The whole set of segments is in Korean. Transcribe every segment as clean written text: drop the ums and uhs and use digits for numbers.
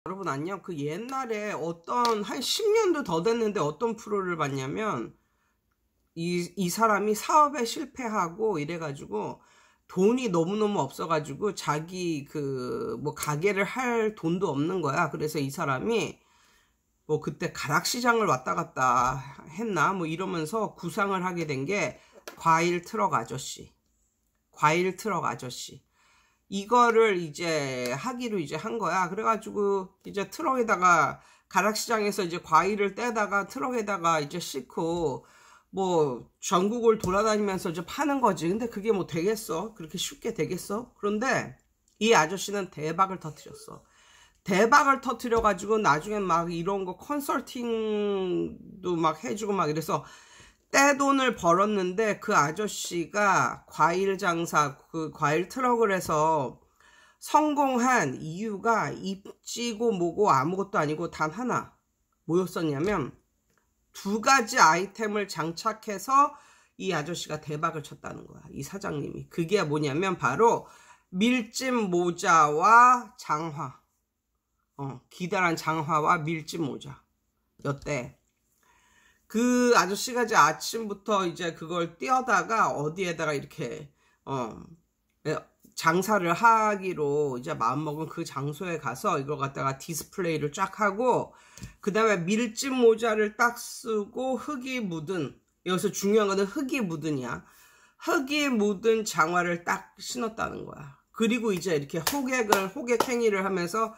여러분 안녕. 그 옛날에 어떤 한 10년도 더 됐는데 어떤 프로를 봤냐면 이 사람이 사업에 실패하고 이래가지고 돈이 너무너무 없어가지고 자기 그 뭐 가게를 할 돈도 없는 거야. 그래서 이 사람이 뭐 그때 가락시장을 왔다 갔다 했나 뭐 이러면서 구상을 하게 된 게 과일 트럭 아저씨. 과일 트럭 아저씨. 이거를 이제 하기로 이제 한 거야. 그래가지고 이제 트럭에다가 가락시장에서 이제 과일을 떼다가 트럭에다가 이제 싣고 뭐 전국을 돌아다니면서 이제 파는 거지. 근데 그게 뭐 되겠어? 그렇게 쉽게 되겠어? 그런데 이 아저씨는 대박을 터뜨렸어. 대박을 터뜨려가지고 나중에 막 이런 거 컨설팅도 막 해주고 막 이래서 떼돈을 벌었는데 그 아저씨가 과일 장사, 그 과일 트럭을 해서 성공한 이유가 입지고 뭐고 아무것도 아니고 단 하나. 뭐였었냐면 두 가지 아이템을 장착해서 이 아저씨가 대박을 쳤다는 거야. 이 사장님이. 그게 뭐냐면 바로 밀짚 모자와 장화. 기다란 장화와 밀짚 모자였대. 그 아저씨가 이제 아침부터 이제 그걸 띄어다가 어디에다가 이렇게 장사를 하기로 이제 마음먹은 그 장소에 가서 이걸 갖다가 디스플레이를 쫙 하고 그 다음에 밀짚 모자를 딱 쓰고 흙이 묻은, 여기서 중요한 거는 흙이 묻은이야. 흙이 묻은 장화를 딱 신었다는 거야. 그리고 이제 이렇게 호객행위를 하면서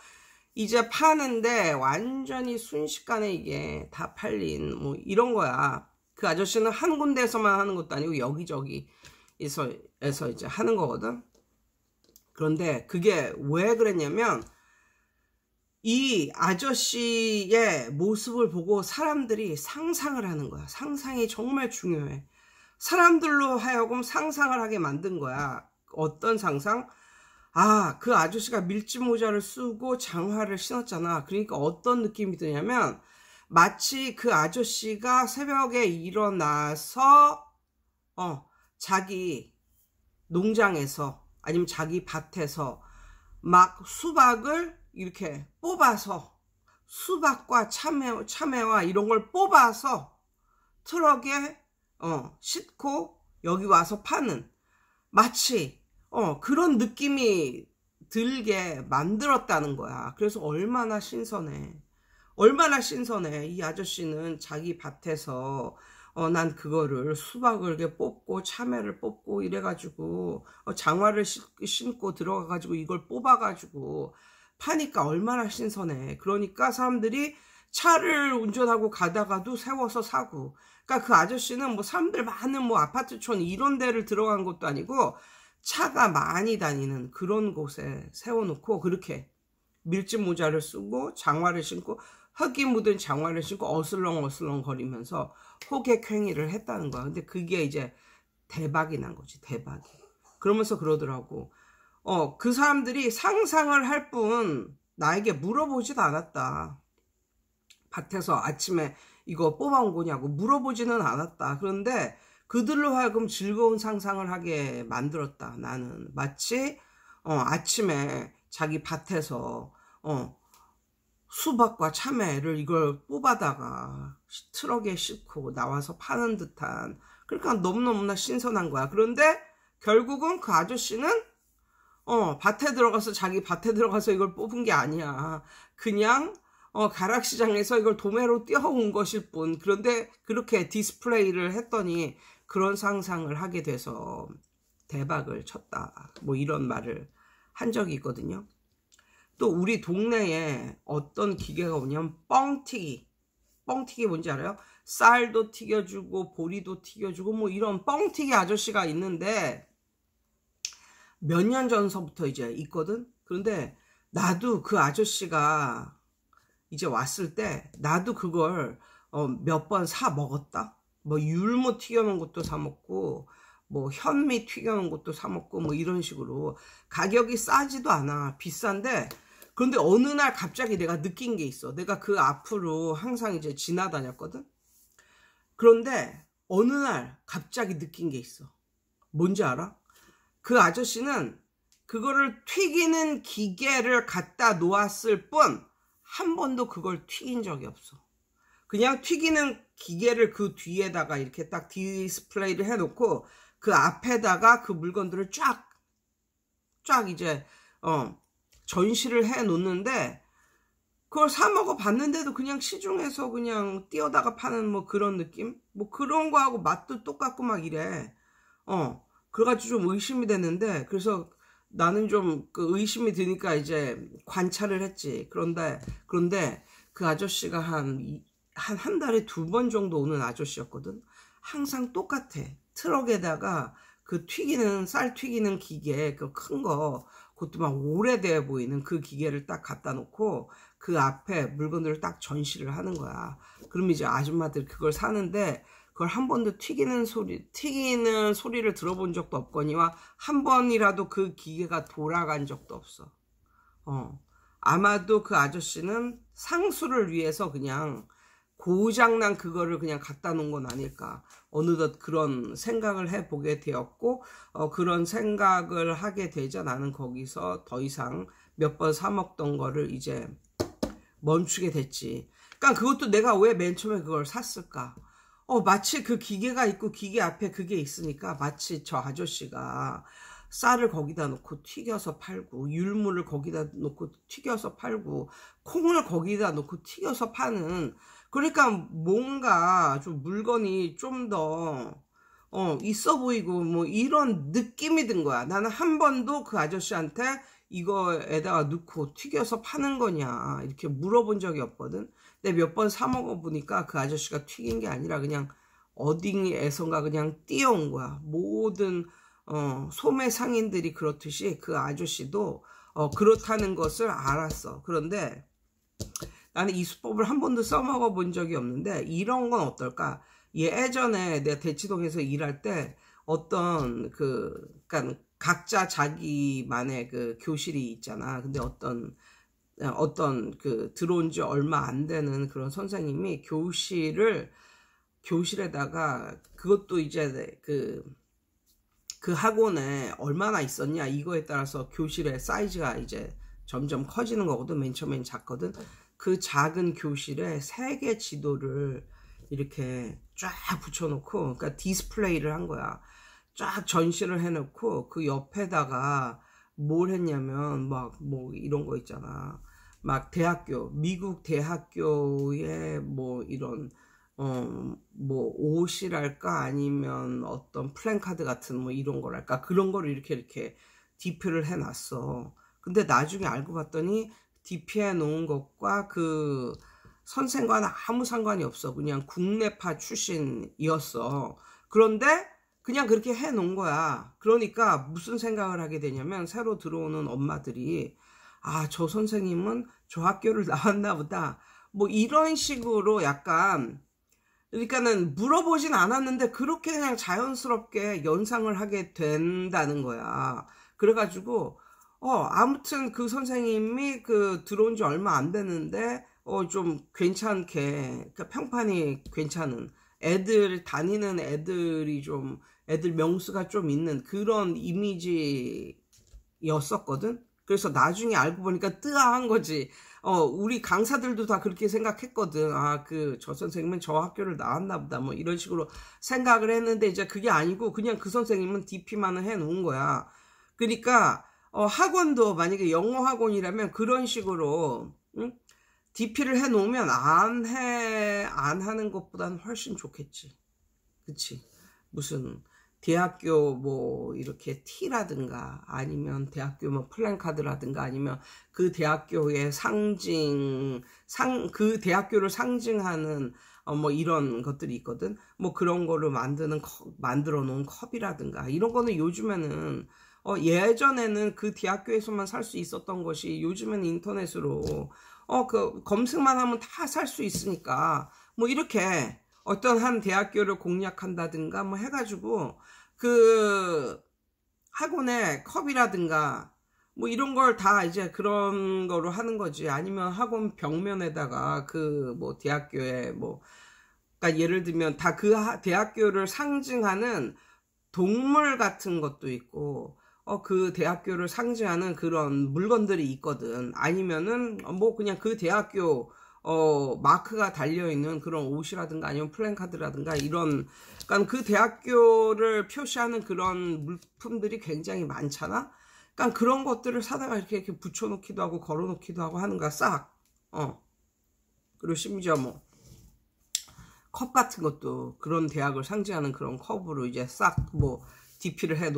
이제 파는데 완전히 순식간에 이게 다 팔린 뭐 이런 거야. 그 아저씨는 한 군데에서만 하는 것도 아니고 여기저기에서 이제 하는 거거든. 그런데 그게 왜 그랬냐면 이 아저씨의 모습을 보고 사람들이 상상을 하는 거야. 상상이 정말 중요해. 사람들로 하여금 상상을 하게 만든 거야. 어떤 상상? 아, 그 아저씨가 밀짚 모자를 쓰고 장화를 신었잖아. 그러니까 어떤 느낌이 드냐면 마치 그 아저씨가 새벽에 일어나서 자기 농장에서 아니면 자기 밭에서 막 수박을 이렇게 뽑아서 수박과 참외와 이런 걸 뽑아서 트럭에 싣고 여기 와서 파는, 마치 그런 느낌이 들게 만들었다는 거야. 그래서 얼마나 신선해. 얼마나 신선해. 이 아저씨는 자기 밭에서 난 그거를 수박을 이렇게 뽑고 참외를 뽑고 이래가지고 장화를 신고 들어가가지고 이걸 뽑아가지고 파니까 얼마나 신선해. 그러니까 사람들이 차를 운전하고 가다가도 세워서 사고. 그러니까 그 아저씨는 뭐 사람들 많은 뭐 아파트촌 이런 데를 들어간 것도 아니고 차가 많이 다니는 그런 곳에 세워놓고 그렇게 밀짚 모자를 쓰고 장화를 신고 흙이 묻은 장화를 신고 어슬렁어슬렁 거리면서 호객행위를 했다는 거야. 근데 그게 이제 대박이 난 거지. 대박이. 그러면서 그러더라고. 그 사람들이 상상을 할 뿐 나에게 물어보지도 않았다. 밭에서 아침에 이거 뽑아온 거냐고 물어보지는 않았다. 그런데 그들로 하여금 즐거운 상상을 하게 만들었다. 나는 마치 아침에 자기 밭에서 수박과 참외를 이걸 뽑아다가 트럭에 싣고 나와서 파는 듯한, 그러니까 너무너무나 신선한 거야. 그런데 결국은 그 아저씨는 밭에 들어가서 자기 밭에 들어가서 이걸 뽑은 게 아니야. 그냥 가락시장에서 이걸 도매로 띄어온 것일 뿐. 그런데 그렇게 디스플레이를 했더니 그런 상상을 하게 돼서 대박을 쳤다. 뭐 이런 말을 한 적이 있거든요. 또 우리 동네에 어떤 기계가 오냐면 뻥튀기. 뻥튀기 뭔지 알아요? 쌀도 튀겨주고 보리도 튀겨주고 뭐 이런 뻥튀기 아저씨가 있는데 몇 년 전서부터 이제 있거든. 그런데 나도 그 아저씨가 이제 왔을 때 나도 그걸 몇 번 사 먹었다. 뭐 율무 튀겨놓은 것도 사 먹고 뭐 현미 튀겨놓은 것도 사 먹고 뭐 이런 식으로 가격이 싸지도 않아. 비싼데 그런데 어느 날 갑자기 내가 느낀 게 있어. 내가 그 앞으로 항상 이제 지나다녔거든. 그런데 어느 날 갑자기 느낀 게 있어. 뭔지 알아? 그 아저씨는 그거를 튀기는 기계를 갖다 놓았을 뿐 한 번도 그걸 튀긴 적이 없어. 그냥 튀기는 기계를 그 뒤에다가 이렇게 딱 디스플레이를 해놓고 그 앞에다가 그 물건들을 쫙 이제 전시를 해 놓는데, 그걸 사 먹어 봤는데도 그냥 시중에서 그냥 띄어다가 파는 뭐 그런 느낌? 뭐 그런 거하고 맛도 똑같고 막 이래. 그래가지고 좀 의심이 됐는데, 그래서 나는 좀 그 의심이 드니까 이제 관찰을 했지. 그런데 그 아저씨가 한 달에 2번 정도 오는 아저씨였거든. 항상 똑같아. 트럭에다가 그 쌀 튀기는 기계, 그 큰 거, 그것도 막 오래돼 보이는 그 기계를 딱 갖다 놓고 그 앞에 물건들을 딱 전시를 하는 거야. 그럼 이제 아줌마들 그걸 사는데, 그걸 한 번도 튀기는 소리를 들어본 적도 없거니와 한 번이라도 그 기계가 돌아간 적도 없어. 아마도 그 아저씨는 상수를 위해서 그냥 고장난 그거를 그냥 갖다 놓은 건 아닐까. 어느덧 그런 생각을 해보게 되었고, 그런 생각을 하게 되자 나는 거기서 더 이상 몇 번 사 먹던 거를 이제 멈추게 됐지. 그러니까 그것도 내가 왜 맨 처음에 그걸 샀을까? 마치 그 기계가 있고 기계 앞에 그게 있으니까 마치 저 아저씨가 쌀을 거기다 놓고 튀겨서 팔고, 율무를 거기다 놓고 튀겨서 팔고, 콩을 거기다 놓고 튀겨서 파는, 그러니까 뭔가 좀 물건이 좀 더 있어 보이고 뭐 이런 느낌이 든 거야. 나는 한 번도 그 아저씨한테 이거에다가 넣고 튀겨서 파는 거냐 이렇게 물어본 적이 없거든. 근데 몇 번 사 먹어보니까 그 아저씨가 튀긴 게 아니라 그냥 어디에선가 그냥 띄어온 거야. 모든 소매 상인들이 그렇듯이 그 아저씨도 그렇다는 것을 알았어. 그런데 나는 이 수법을 한 번도 써먹어 본 적이 없는데, 이런 건 어떨까? 예전에 내가 대치동에서 일할 때 어떤 그러니까 각자 자기만의 그 교실이 있잖아. 근데 어떤 그 들어온 지 얼마 안 되는 그런 선생님이 교실에다가 그것도 이제 그 학원에 얼마나 있었냐 이거에 따라서 교실의 사이즈가 이제 점점 커지는 거거든. 맨 처음엔 작거든. 그 작은 교실에 세계 지도를 이렇게 쫙 붙여놓고, 그러니까 디스플레이를 한 거야. 쫙 전시를 해놓고 그 옆에다가 뭘 했냐면 막 뭐 이런 거 있잖아. 막 미국 대학교의 뭐 이런 뭐 옷이랄까 아니면 어떤 플랜카드 같은 뭐 이런 거랄까 그런 거를 이렇게 디표를 해놨어. 근데 나중에 알고 봤더니 디피해 놓은 것과 그 선생과는 아무 상관이 없어. 그냥 국내파 출신이었어. 그런데 그냥 그렇게 해 놓은 거야. 그러니까 무슨 생각을 하게 되냐면, 새로 들어오는 엄마들이 저 선생님은 저 학교를 나왔나 보다 뭐 이런 식으로 약간, 그러니까는 물어보진 않았는데 그렇게 그냥 자연스럽게 연상을 하게 된다는 거야. 그래가지고 아무튼 그 선생님이 들어온 지 얼마 안 됐는데 좀 괜찮게, 그러니까 평판이 괜찮은 다니는 애들이 좀, 애들 명수가 좀 있는 그런 이미지였었거든. 그래서 나중에 알고 보니까 뜨아한 거지. 우리 강사들도 다 그렇게 생각했거든. 저 선생님은 저 학교를 나왔나 보다 뭐 이런 식으로 생각을 했는데, 이제 그게 아니고 그냥 그 선생님은 DP만을 해 놓은 거야. 그러니까 학원도 만약에 영어 학원이라면 그런 식으로 DP를 해 놓으면 안 하는 것보다는 훨씬 좋겠지. 그치? 무슨 대학교 뭐 이렇게 티라든가 아니면 대학교 뭐 플랜카드라든가 아니면 그 대학교의 그 대학교를 상징하는 뭐 이런 것들이 있거든. 뭐 그런 거를 만들어 놓은 컵이라든가 이런 거는 요즘에는 예전에는 그 대학교에서만 살 수 있었던 것이 요즘에는 인터넷으로 검색만 하면 다 살 수 있으니까 뭐 이렇게 어떤 한 대학교를 공략한다든가 뭐 해가지고 그 학원의 컵이라든가 뭐 이런 걸 다 이제 그런 거로 하는 거지. 아니면 학원 벽면에다가 뭐 대학교에 그러니까 예를 들면 다 그 대학교를 상징하는 동물 같은 것도 있고, 그 대학교를 상징하는 그런 물건들이 있거든. 아니면은 뭐 그냥 그 대학교 마크가 달려있는 그런 옷이라든가 아니면 플랜카드라든가 이런, 그러니까 그 대학교를 표시하는 그런 물품들이 굉장히 많잖아. 그러니까 그런 것들을 사다가 이렇게 붙여놓기도 하고 걸어놓기도 하고 하는 거야, 싹. 그리고 심지어 뭐 컵 같은 것도 그런 대학을 상징하는 그런 컵으로 이제 싹 뭐 DP를 해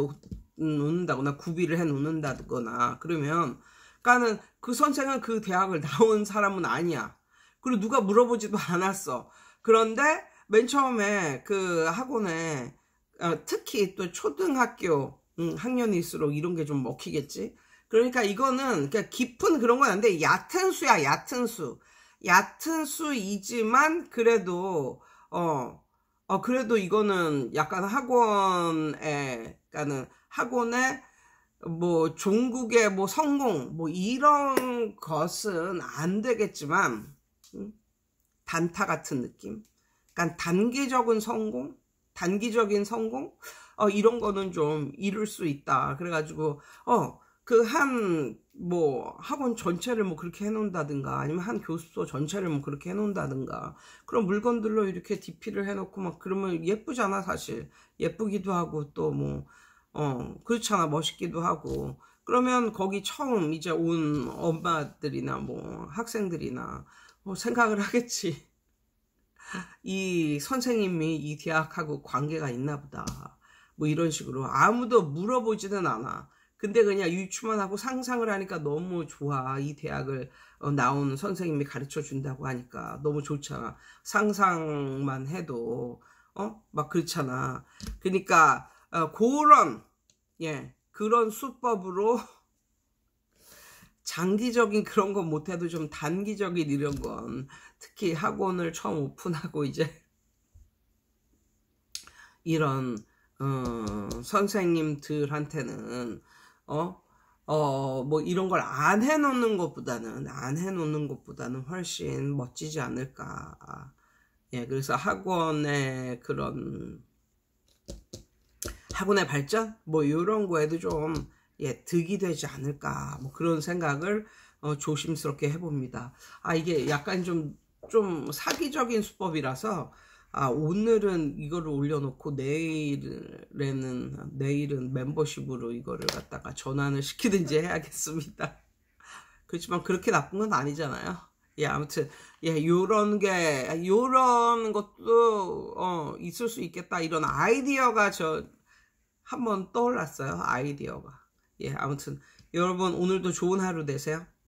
놓는다거나 구비를 해 놓는다거나 그러면, 그러니까는 그 선생은 그 대학을 나온 사람은 아니야. 그리고 누가 물어보지도 않았어. 그런데 맨 처음에 그 학원에 특히 또 초등학교 학년일수록 이런 게 좀 먹히겠지. 그러니까 이거는 그러니까 깊은 그런 건 아닌데 얕은 수야, 얕은 수. 얕은 수이지만 그래도 그래도 이거는 약간 학원에, 그러니까는 학원에 뭐 종국의 뭐 성공 뭐 이런 것은 안 되겠지만 단타 같은 느낌. 그러니까 단기적인 성공, 이런 거는 좀 이룰 수 있다. 그래가지고 그 한 뭐 학원 전체를 뭐 그렇게 해놓는다든가 아니면 한 교습소 전체를 뭐 그렇게 해놓는다든가 그런 물건들로 이렇게 DP를 해놓고 막 그러면 예쁘잖아. 사실 예쁘기도 하고 또 뭐 그렇잖아. 멋있기도 하고. 그러면 거기 처음 이제 온 엄마들이나 뭐 학생들이나 뭐 생각을 하겠지. 이 선생님이 이 대학하고 관계가 있나 보다. 뭐 이런 식으로 아무도 물어보지는 않아. 근데 그냥 유추만 하고 상상을 하니까 너무 좋아. 이 대학을 나온 선생님이 가르쳐 준다고 하니까 너무 좋잖아. 상상만 해도 막 그렇잖아. 그러니까 그런 수법으로 장기적인 그런 건 못해도 좀 단기적인 이런 건, 특히 학원을 처음 오픈하고 이제 이런 선생님들한테는 뭐 이런 걸 안 해놓는 것보다는 훨씬 멋지지 않을까. 예, 그래서 학원의 발전 뭐 이런 거에도 좀 득이 되지 않을까, 뭐 그런 생각을 조심스럽게 해봅니다. 이게 약간 좀 사기적인 수법이라서 오늘은 이거를 올려놓고 내일은 membership으로 이거를 갖다가 전환을 시키든지 해야겠습니다. 그렇지만 그렇게 나쁜 건 아니잖아요. 예, 아무튼 요런 것도 있을 수 있겠다, 이런 아이디어가 한번 떠올랐어요. 아이디어가. 예, 아무튼 여러분 오늘도 좋은 하루 되세요.